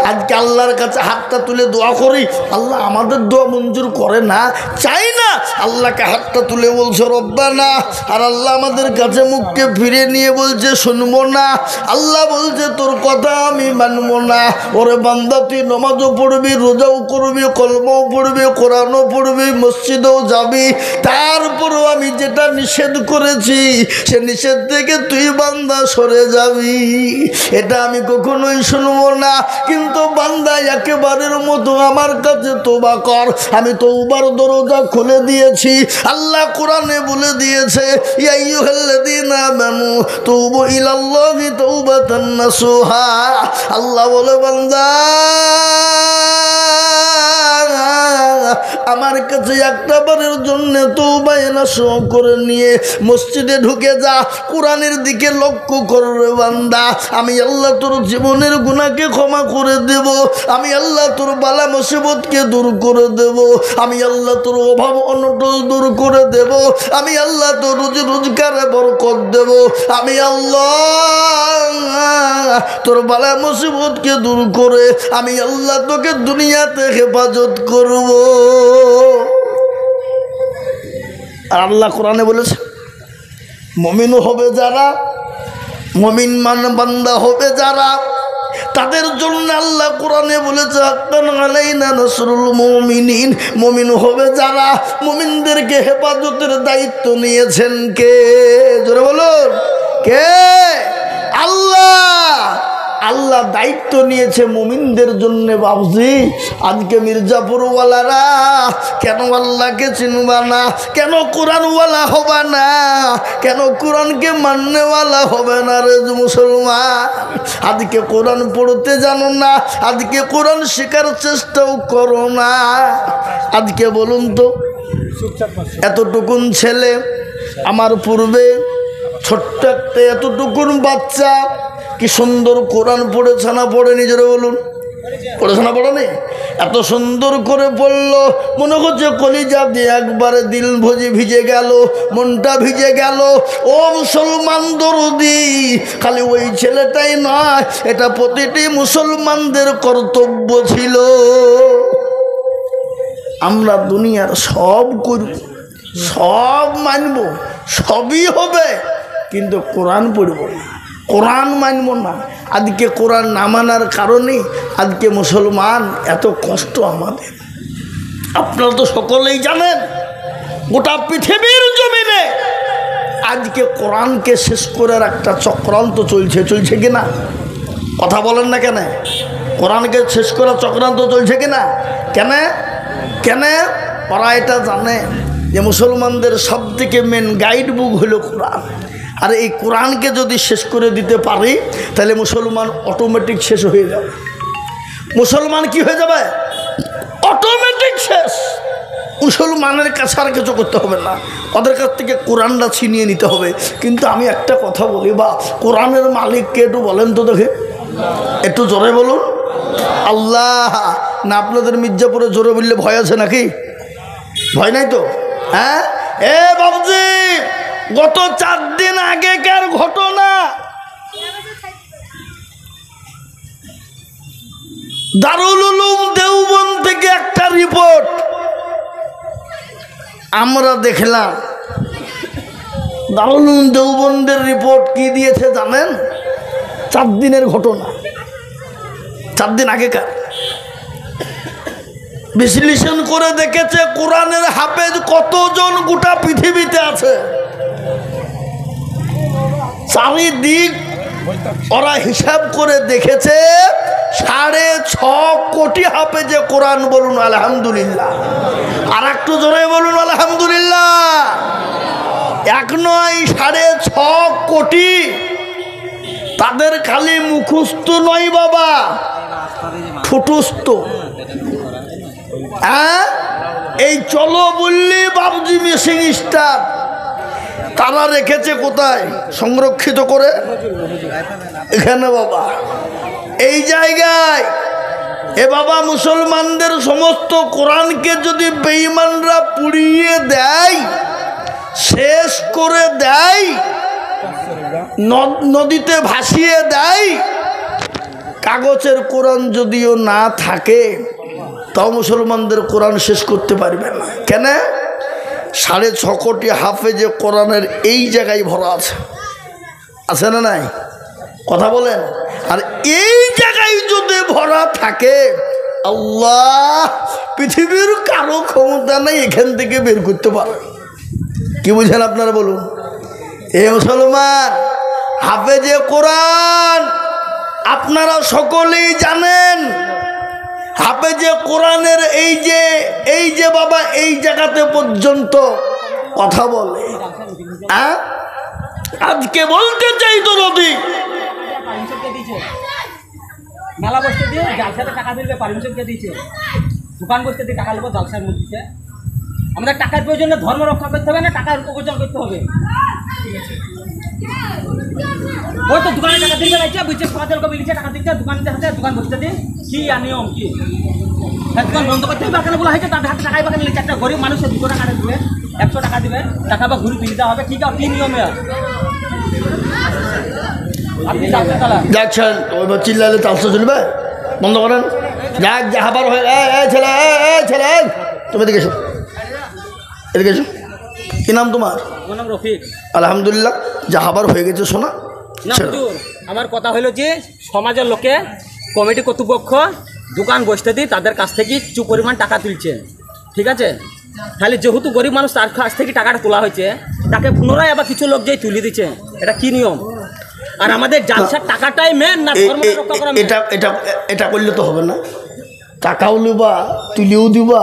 আজকে আল্লাহর কাছে হাতটা তুলে দোয়া করি, আল্লাহ আমাদের দোয়া মঞ্জুর করে না, চাই না, আল্লাহকে হাতটা তুলে বলছে রব্বানা, আর আল্লাহ আমাদের কাছে মুখকে ফিরে নিয়ে বলছে শুনবো না। আল্লাহ বলছে তোর কথা আমি মানবো না। ওরে বান্দা, তুই নামাজও পড়বি, রোজাও করবি, কলমাও পড়বি, কোরআনও পড়বি, মসজিদেও যাবি, তারপরেও আমি যেটা নিষেধ করেছি সে নিষেধ থেকে তুই বান্দা সরে যাবি, এটা আমি কখনোই শুনবো না। কিন্তু বান্দা একেবারের মতো আমার কাছে তওবা কর, আমি তওবার দরজা খুলে দিয়েছি। আল্লাহ কোরআনে বলে দিয়েছে ইয়া আইয়ুহাল্লাযীনা আমানু তুবু ইলাল্লাহি তাওবাতান নাসুহা। আল্লাহ বলে বান্দা আমার কাছে একটা বারের জন্য তওবা নাসুহ করে নিয়ে মসজিদে ঢুকে যা, কোরআনের দিকে লক্ষ্য করবে বান্দা, আমি আল্লাহ তোর জীবনের গুনাহকে ক্ষমা করে দেব, আমি আল্লাহ তোর বালা মুসিবতকে দূর করে দেব, আমি আল্লাহ তোর অভাব অনটন দূর করে দেব, আমি আল্লাহ তোর রুজি রোজগারে বরকত দেব, আমি আল্লাহ তোর বালা মুসিবতকে দূর করে আমি আল্লাহ তোকে দুনিয়াতে হেফাজত করব। আর আল্লাহ কোরআনে বলেছে মুমিন হবে যারা, মুমিন বান্দা হবে যারা, তাদের জন্য আল্লাহ কোরআনে বলেছে হাক্কান আলাইনা নাসরুল মুমিনিন। মুমিন হবে যারা, মুমিনদেরকে হেফাজতের দায়িত্ব নিয়েছেন কে? জোরে বলুন কে? আল্লাহ। আল্লাহ দায়িত্ব নিয়েছে মুমিনদের জন্য। বাবজি, আজকে মির্জাপুরওয়ালারা কেন আল্লাহকে চিনবা না? কেন কোরআনওয়ালা হবে না? কেন কোরআনকে মাননেওয়ালা হবে না রে মুসলমান? আজকে কোরআন পড়তে জানো না, আজকে কোরআন শেখার চেষ্টাও করো না। আজকে বলুন তো, এতটুকুন ছেলে আমার পূর্বে ছোট্ট একটা এতটুকুন বাচ্চা কি সুন্দর কোরআন পড়েছে না পড়ে? নিজেরা বলুন, পড়েছে না পড়েনি? এত সুন্দর করে পড়লো, মনে হচ্ছে কলিজা দিয়ে একবারে দিল ভিজে গেল, মনটা ভিজে গেল। ও মুসলমান দরদি, খালি ওই ছেলেটাই নয়, এটা প্রতিটি মুসলমানদের কর্তব্য ছিল। আমরা দুনিয়ার সব করব, সব মানব, সবই হবে, কিন্তু কোরআন পড়ব না, কোরআন মানব না। আজকে কোরআন না মানার কারণে আজকে মুসলমান এত কষ্ট আমাদের। আপনারা তো সকলেই জানেন, গোটা পৃথিবীর জমিনে আজকে কোরআনকে শেষ করার একটা চক্রান্ত চলছে, চলছে কিনা? কথা বলেন না কেন? কোরআনকে শেষ করার চক্রান্ত চলছে কিনা? কেন? কেন? ওরা এটা জানে যে মুসলমানদের সবথেকে মেন গাইড বুক হলো কোরআন। আর এই কোরআনকে যদি শেষ করে দিতে পারি তাহলে মুসলমান অটোমেটিক শেষ হয়ে যাবে। মুসলমান কি হয়ে যাবে? অটোমেটিক শেষ। মুসলমানের কাছে আর কিছু করতে হবে না, ওদের কাছ থেকে কোরআনটা ছিনিয়ে নিতে হবে। কিন্তু আমি একটা কথা বলি, বা কোরআনের মালিককে একটু বলেন তো দেখে, একটু জোরে বলুন আল্লাহ। না আপনাদের মির্জাপুরে জোরে বললে ভয় আছে নাকি? ভয় নাই তো? হ্যাঁ এ বাবুজি, গত 4 দিন আগেকার ঘটনা, দারুল উলুম দেওবন্দ থেকে একটা রিপোর্ট আমরা দেখলাম। দারুল উলুম দেওবন্দের রিপোর্ট কি দিয়েছে জানেন? 4 দিনের ঘটনা, 4 দিন আগেকার। বিশ্লেষণ করে দেখেছে কোরআনের হাফেজ কতজন গোটা পৃথিবীতে আছে। চারিদিক ওরা হিসাব করে দেখেছে 6.5 কোটি হাফেজে কোরআন। বলুন আলহামদুলিল্লাহ। আর একটু জোরে বলুন আলহামদুলিল্লাহ। এক নয়, 6.5 কোটি। তাদের খালি মুখস্থ নয় বাবা, ঠুটুস্থ। হ্যাঁ, এই চলো বললি বাবজি মিসিং স্টার তারা রেখেছে কোথায়? সংরক্ষিত করে এখানে বাবা, এই জায়গায়। এ বাবা, মুসলমানদের সমস্ত কোরআনকে যদি বেঈমানরা পুড়িয়ে দেয়, শেষ করে দেয়, নদীতে ভাসিয়ে দেয়, কাগজের কোরআন যদিও না থাকে তাও মুসলমানদের কোরআন শেষ করতে পারবে না। কেন? 6.5 কোটি হাফেজে কোরআনের এই জায়গায় ভরা আছে, আছে না নাই? কথা বলেন। আর এই জায়গায় যদি ভরা থাকে, আল্লাহ পৃথিবীর কারো ক্ষমতা নেই এখান থেকে বের করতে পারে। কি বুঝেন আপনারা বলুন? এ মুসলমান, হাফেজে কোরআন আপনারা সকলেই জানেন, হাফেজে কোরআনের এই যে বাবা এই জায়গাতে পর্যন্ত কথা বলে। আজকে বলতে চাই তো নদী মেলা বসতে দিয়ে জালসাতে টাকা দিলে পারমিশন কে দিয়েছে? দোকান বসতে দিয়ে টাকা নেবো, জালসার মধ্যে দিচ্ছে। আমাদের টাকার প্রয়োজনে ধর্ম রক্ষা করতে হবে না টাকার উপার্জন করতে হবে। ওই তো দোকানে টাকা দিতে লাগছে, বুঝছে সমাজের কবি লিখে টাকা দিচ্ছে, দোকান দিতে দোকান বসতে দিয়ে কি নিয়ম কি দোকান বন্ধ করতে হবে? বাগানে বলা হয়েছে তার হাতে টাকাই বাগানে লিখছে। একটা গরিব মানুষের 200 টাকা দিবে, 100 টাকা দিবে, টাকা বা ঘুরে দিতে হবে। ঠিক আছে, কি নিয়মে যাচ্ছেন ওইবার চিল্লালে তালসা চলবে? বন্ধ করেন। যাক যাহাবার হয়ে ছেলে ছেলে তুমি এদিকে এসো, এদিকে এসো। কি নাম তোমার? আমার নাম রফিক। আলহামদুলিল্লাহ, যাহাবার হয়ে গেছে শোনা। না হুজুর, আমার কথা হলো যে সমাজের লোকে কমিটি কর্তৃপক্ষ দোকান বসতে দিই তাদের কাছ থেকে কিছু পরিমাণ টাকা তুলছে, ঠিক আছে? তাহলে যেহেতু গরিব মানুষ তার কাছ থেকে টাকাটা তোলা হয়েছে, তাকে পুনরায় আবার কিছু লোক যেই তুলে দিচ্ছে, এটা কি নিয়ম? আর আমাদের জালসার টাকাটাই মেন না ধর্ম রক্ষা করা? এটা করলে তো হবে না। টাকাও লিবা তুলিও দিবা,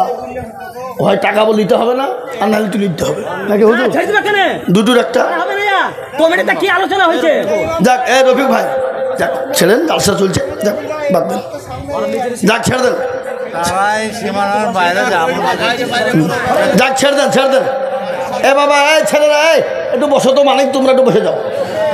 হয় টাকা বলিতে হবে না আর নাহলে তুলে দিতে হবে নাকি? হুজুর দুটোর একটা হবে না। কমিটিতে কি আলোচনা হয়েছে? যাক রফিক ভাই, যাক ছেড়েন, জালসা চলছে, যাক বাদ দেন, যাক ছেড়ে দেন, যাক ছেড়ে দেন, ছেড়ে দেন। বাবা ছেলেরা একটু বসো তো, মানে তোমরা একটু বসে যাও,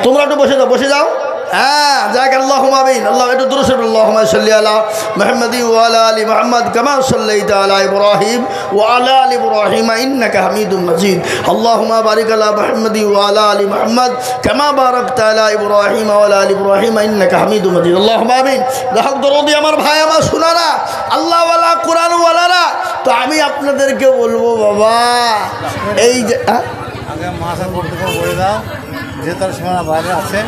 তোমরা একটু বসে যাও, বসে যাও। হ্যাঁ যাক, আল্লাহুম্মা আমিন। আল্লাহ একটু দুরূদ শরীফ, আল্লাহুম্মা সাল্লি আলা মুহাম্মাদি ওয়া আলা আলি মুহাম্মাদ কামা সাল্লাইতা আলা ইব্রাহিম ওয়া আলা আলি ইব্রাহিম ইন্নাকা হামিদুম মাজিদ। আল্লাহুম্মা বারিক আলা মুহাম্মাদি ওয়া আলা আলি মুহাম্মাদ কামা বারাকতা আলা ইব্রাহিম ওয়া আলা আলি ইব্রাহিম ইন্নাকা হামিদুম মাজিদ। আল্লাহুম্মা আমিন। দেখো দরদি আমার ভাই, আমার শোনারা, আল্লাহ ওয়ালা কোরআন ওয়ালারা, তো আমি আপনাদেরকে বলবো বাবা, এই যে আগে মাসা করতে বলে দাও যে তার সীমানা বাইরে আছে,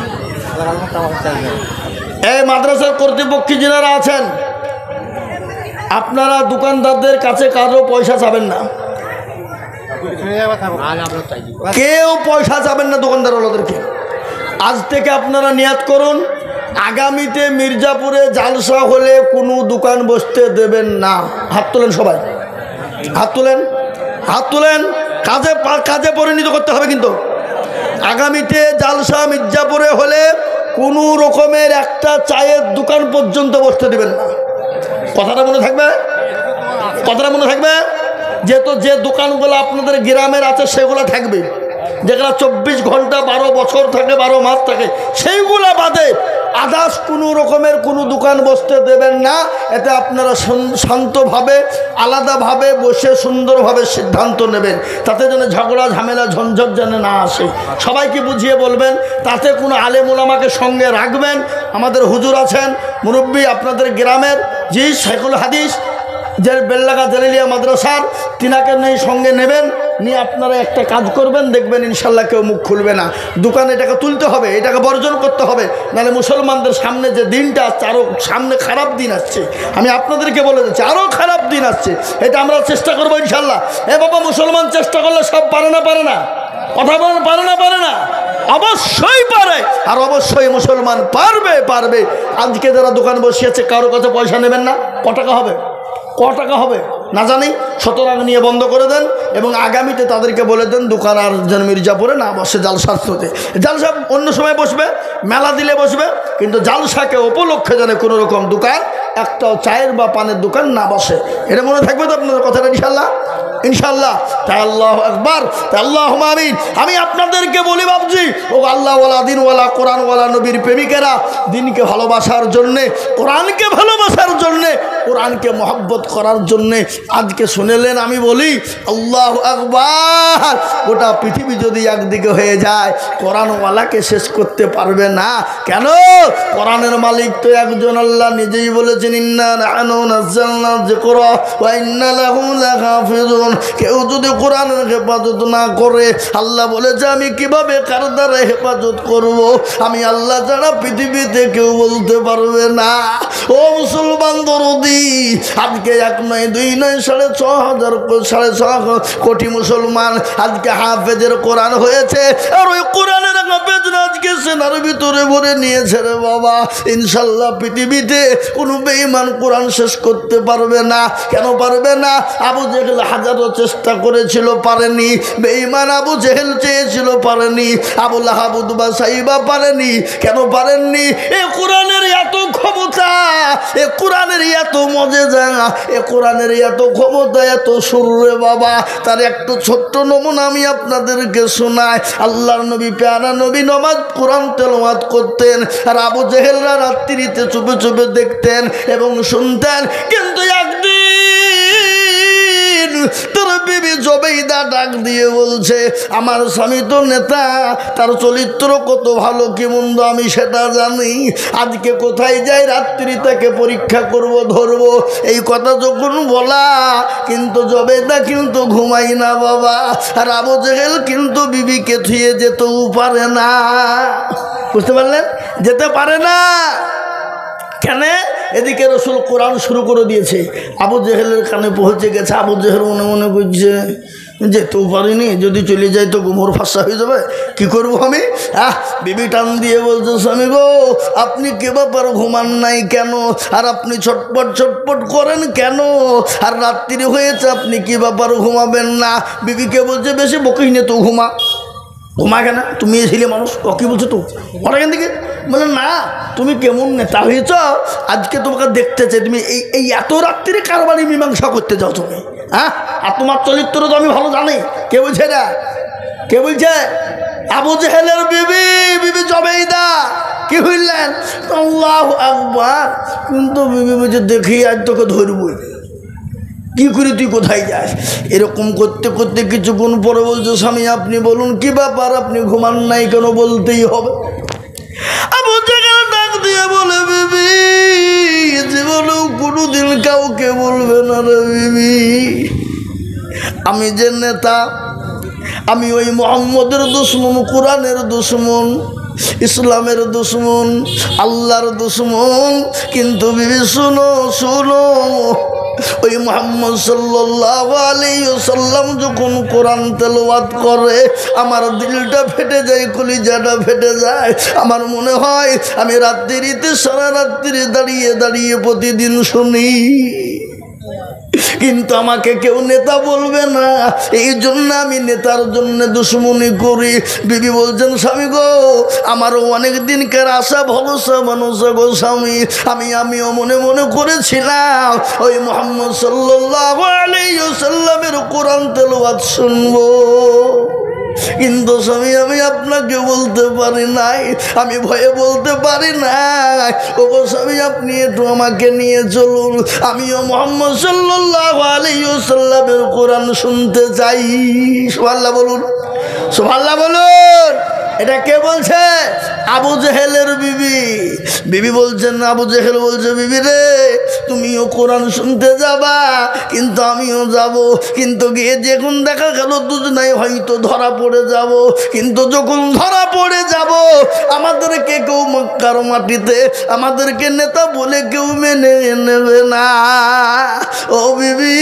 এই মাদ্রাসার কর্তৃপক্ষী যারা আছেন, আপনারা দোকানদারদের কাছে কারো পয়সা চাবেন না, কেউ পয়সা চাবেন না দোকানদারওয়ালাদেরকে। আজ থেকে আপনারা নিয়াত করুন, আগামীতে মির্জাপুরে জালসা হলে কোনো দোকান বসতে দেবেন না। হাত তোলেন সবাই, হাত তোলেন, হাত তোলেন। কাজে পরিণত করতে হবে কিন্তু। আগামীতে জালসা মির্জাপুরে হলে কোনো রকমের একটা চায়ের দোকান পর্যন্ত বসতে দিবেন না। কথাটা মনে থাকবে, কথাটা মনে থাকবে। যেহেতু যে দোকানগুলো আপনাদের গ্রামের আছে সেগুলো থাকবে, যেগুলো 24 ঘন্টা 12 বছর থাকে, 12 মাস থাকে, সেইগুলো বাদে আদার্স কোনো রকমের কোনো দোকান বসতে দেবেন না। এতে আপনারা শান্তভাবে আলাদাভাবে বসে সুন্দরভাবে সিদ্ধান্ত নেবেন, তাতে যেন ঝগড়া ঝামেলা ঝঞ্ঝট যেন না আসে। সবাইকে বুঝিয়ে বলবেন, তাতে কোনো আলেম ওলামাকে সঙ্গে রাখবেন। আমাদের হুজুর আছেন মুরব্বী আপনাদের গ্রামের, জি শাইখুল হাদিস, যে বেল্লাগা জালিলিয়া মাদ্রাসার, তিনাকে নেই সঙ্গে নেবেন, নিয়ে আপনারা একটা কাজ করবেন, দেখবেন ইনশাল্লাহ কেউ মুখ খুলবে না। দোকানে এটাকে তুলতে হবে, এটাকে বর্জন করতে হবে, নাহলে মুসলমানদের সামনে যে দিনটা আসছে, আরও সামনে খারাপ দিন আসছে। আমি আপনাদেরকে বলে দিচ্ছি, আরও খারাপ দিন আসছে। এটা আমরা চেষ্টা করবো ইনশাল্লাহ। বাবা, মুসলমান চেষ্টা করলে সব পারে না, পারে না? কথা বলেন, পারে না, পারে না? অবশ্যই পারে, আর অবশ্যই মুসলমান পারবে, পারবে। আজকে যারা দোকান বসিয়েছে কারো কাছে পয়সা নেবেন না। ক টাকা হবে, ক টাকা হবে না জানি, সুতরাং নিয়ে বন্ধ করে দেন। এবং আগামীতে তাদেরকে বলে দেন দোকান আর যেন মির্জাপুরে না বসে, জালসাতে। জালসা অন্য সময় বসবে, মেলা দিলে বসবে, কিন্তু জালসাকে উপলক্ষে যেন কোনো রকম দোকান, একটাও চায়ের বা পানের দোকান না বসে। এটা মনে থাকবে তো আপনাদের কথাটা ইনশাল্লাহ, ইনশাল্লাহ। তাই আল্লাহু আকবার, তাই আল্লাহুম্মা আমিন। আমি আপনাদেরকে বলি বাবজি, ও আল্লাহওয়ালা, দিনওয়ালা, কোরআনওয়ালা, নবীর প্রেমিকেরা, দিনকে ভালোবাসার জন্যে, কোরআনকে ভালোবাসার জন্যে কোরআনকে মহব্বত করার জন্যে আজকে শুনেলেন আমি বলি আল্লাহু আকবার। গোটা পৃথিবী যদি একদিকে হয়ে যায় কোরআনওয়ালাকে শেষ করতে পারবে না। কেন? কোরআনের মালিক তো একজন, আল্লাহ নিজেই বলেছেন ইন্না নাহনু নাযালনা যিকরা ওয়া ইন্না লাহু লাহাফিজুন। কেউ যদি কোরআনের হেফাজত না করে, আল্লাহ বলেছে আমি কিভাবে কার দ্বারা হেফাজত করব, আমি আল্লাহ ছাড়া পৃথিবীতে কেউ বলতে পারবে না। ও মুসলমান দরদি, আজকে 1 নয় 2 নয় 6,500 কোটি মুসলমান আজকে হাফেজের কোরআন হয়েছে। আর ওই কোরআনের হাফেজ আজকে সেনার ভিতরে ভরে নিয়েছে রে বাবা। ইনশাল্লাহ পৃথিবীতে কোনো বেঈমান কোরআন শেষ করতে পারবে না। কেন পারবে না? আবু জেহেল হাজারো চেষ্টা করেছিল, পারেনি। বেঈমান আবু জেহেল চেয়েছিল, পারেনি। আবু লাহাব উতবা সাইবা পারেনি। কেন পারেননি? এ কোরআনের এত ক্ষমতা, এ কোরআনের এত মজেজা, এ কোরআনের এত ক্ষমতা, এত সুর রে বাবা। তার একটু ছোট্ট নমুনা আমি আপনাদেরকে শোনাই। আল্লাহর নবী প্যারা নবী নামাজ কোরআন তেলাওয়াত করতেন, আর আবু জেহেলরা রাত্রিতে চুপে চুপে দেখতেন এবং শুনতেন। কিন্তু একদিন তোর বিবি জবেইদা ডাক দিয়ে বলছে, আমার স্বামী তো নেতা, তার চরিত্র কত ভালো কি মন্দ আমি সেটা জানি। আজকে কোথায় যাই রাত্রি তাকে পরীক্ষা করব, ধরবো। এই কথা যখন বলা, কিন্তু জবেইদা কিন্তু ঘুমাই না বাবা। আর আবু জেহেল কিন্তু বিবিকে থুয়ে যেতেও পারে না। বুঝতে পারলেন? যেতে পারে না। কেন? এদিকে রসুল কোরআন শুরু করে দিয়েছে, আবু জেহেলের কানে পৌঁছে গেছে। আবু জেহেল মনে মনে করছে যেতেও পারিনি, যদি চলে যাই তো গোমর ফাঁসা হয়ে যাবে, কি করবো আমি? বিবি টান দিয়ে বলছে, স্বামী গো আপনি কে ব্যাপার ঘুমান নাই কেন? আর আপনি ছটপট ছটপট করেন কেন? আর রাত্রি হয়েছে, আপনি কি ব্যাপার ঘুমাবেন না? বিবিকে বলছে বেশি বকিস নে, তো ঘুমা। ঘুমা কেন? তুমি ছেলে মানুষ, ও কি বলছো তো ওরা কেন থেকে? বলে না, তুমি কেমন নেতা হয়েছ, আজকে তোমাকে দেখতে চাই। তুমি এই এত রাত্রিরে কারবারি মীমাংসা করতে যাও তুমি? আর তোমার চরিত্র তো আমি ভালো জানি। কে বলছে না? কে বলছে? আবু জেহেলের বিবি, বিবি জবেইদা। কি হইলেন? আল্লাহু আকবার। কিন্তু বিবি বলছে দেখি আজ তোকে ধরবই, কি করে তুই কোথায় যাস? এরকম করতে করতে কিছুক্ষণ পরে বলছে, স্বামী আপনি বলুন কি ব্যাপার, আপনি ঘুমান নাই কেন? বলতেই হবে। আবু জেহেল ডাক দিয়ে বলে, বিবি জীবনেও কোনোদিন কাউকে বলবে না রে বিবি, আমি যে নেতা, আমি ওই মুহাম্মদের দুশমন, কোরআনের দুশমন, ইসলামের দুশমন, আল্লাহর দুশমন। কিন্তু বিবি শুনো শুনো, ওই মুহাম্মদ সাল্লাল্লাহু আলাইহি ওয়াসাল্লাম যখন কোরআন তেলাওয়াত করে আমার দিলটা ফেটে যায়, কলিজাটা ফেটে যায়। আমার মনে হয় আমি রাত্রিতে সারা রাত্রি দাঁড়িয়ে দাঁড়িয়ে প্রতিদিন শুনি, কিন্তু আমাকে কেউ নেতা বলবে না, এই জন্য আমি নেতার জন্য দুশ্মনী করি। বিবি বলছেন, স্বামী গো আমারও অনেক দিনকার আশা ভরসা মানুষা গো স্বামী, আমিও মনে মনে করেছিলাম ওই মুহাম্মদ সাল্লাল্লাহু আলাইহি ওয়াসাল্লামের কোরআন তেলাওয়াত শুনবো, কিন্তু স্বামী আমি আপনাকে বলতে পারি নাই, আমি ভয়ে বলতে পারি নাই। ওগো স্বামী আপনি একটু আমাকে নিয়ে চলুন, আমিও মুহাম্মদ সাল্লাল্লাহু আলাইহি ওয়াসাল্লামের কোরআন শুনতে চাই। সুবহানাল্লাহ বলুন, সুবহানাল্লাহ বলুন। এটা কে বলছে? আবু জেহেলের বিবি। বিবি বলছেন, আবু জেহেল বলছে, বিবি রে তুমিও কোরআন শুনতে যাবা, কিন্তু আমিও যাব। কিন্তু গিয়ে যখন দেখা গেল দুজনাই হয়তো ধরা পড়ে যাব, কিন্তু যখন ধরা পড়ে যাব আমাদেরকে কেউ মক্কার মাটিতে আমাদেরকে নেতা বলে কেউ মেনে নেবে না। ও বিবি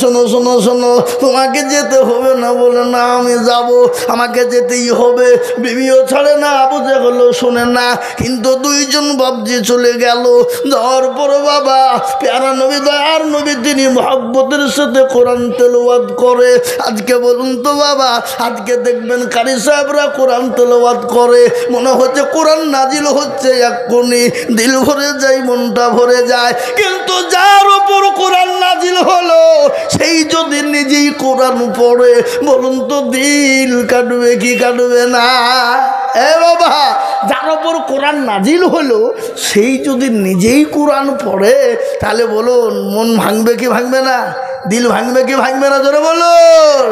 শোনো শোনো শোনো, তোমাকে যেতে হবে না। বলে না আমি যাব, আমাকে যেতেই হবে। বিবিও ছাড়ে না, আবু জেহেল শোনে না। কিন্তু দুইজন বাবজি চলে গেল। যাওয়ার পর বাবা প্যারা নবী, দয়ার নবী, তিনি মুহাব্বতের সাথে কোরআন তেলাওয়াত করে। আজকে বলুন তো বাবা, আজকে দেখবেন কারি সাহেবরা কোরআন তেলাওয়াত করে, মনে হচ্ছে কোরআন নাজিল হচ্ছে এক্ষুনি, দিল ভরে যায়, মনটা ভরে যায়। কিন্তু যার উপর কোরআন নাজিল হলো সেই যদি নিজেই কোরআন পড়ে, বলুন তো দিল কাটবে কি কাটবে না? এ বাবা, যার ওপর কোরআন নাজিল হলো সেই যদি নিজেই কোরআন পড়ে তাহলে বলুন মন ভাঙবে কি ভাঙবে না, দিল ভাঙবে কি ভাঙবে না, জোরে বলুন।